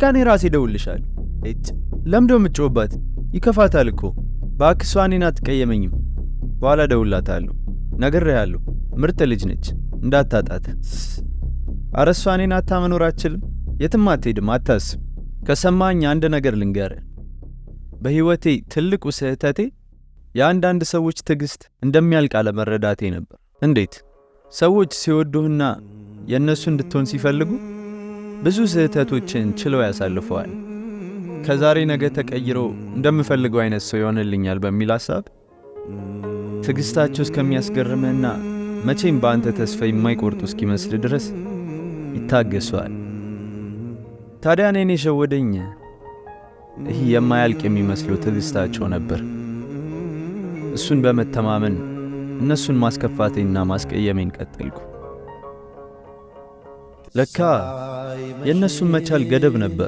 እኔ ራሴ ደውልልሻለሁ። ለምንድነው የምትጮህባት? ይከፋታል እኮ። እባክህ እሷ እኔን አትቀየመኝም። በኋላ ደውልላታለሁ። ነግሬሃለሁ፣ ምርጥ ልጅ ነች፣ እንዳታጣት። ኧረ እሷ እኔን አታ መኖር አትችልም፣ የትም አትሄድም፣ አታስብ። ከሰማኝ አንድ ነገር ልንገርህ። በህይወቴ ትልቁ ስህተቴ የአንዳንድ ሰዎች ትዕግስት እንደሚያልቅ አለመረዳቴ ነበር። እንዴት? ሰዎች ሲወዱህና የእነሱ እንድትሆን ሲፈልጉ ብዙ ስህተቶችን ችለው ያሳልፈዋል። ከዛሬ ነገ ተቀይረው እንደምፈልገው አይነት ሰው ይሆንልኛል በሚል ሐሳብ ትዕግስታቸው እስከሚያስገርምህና መቼም በአንተ ተስፋ የማይቆርጡ እስኪመስል ድረስ ይታገሷል። ታዲያ እኔን የሸወደኝ ይህ የማያልቅ የሚመስለው ትዕግስታቸው ነበር። እሱን በመተማመን እነሱን ማስከፋቴና ማስቀየሜን ቀጠልኩ። ለካ የእነሱን መቻል ገደብ ነበር።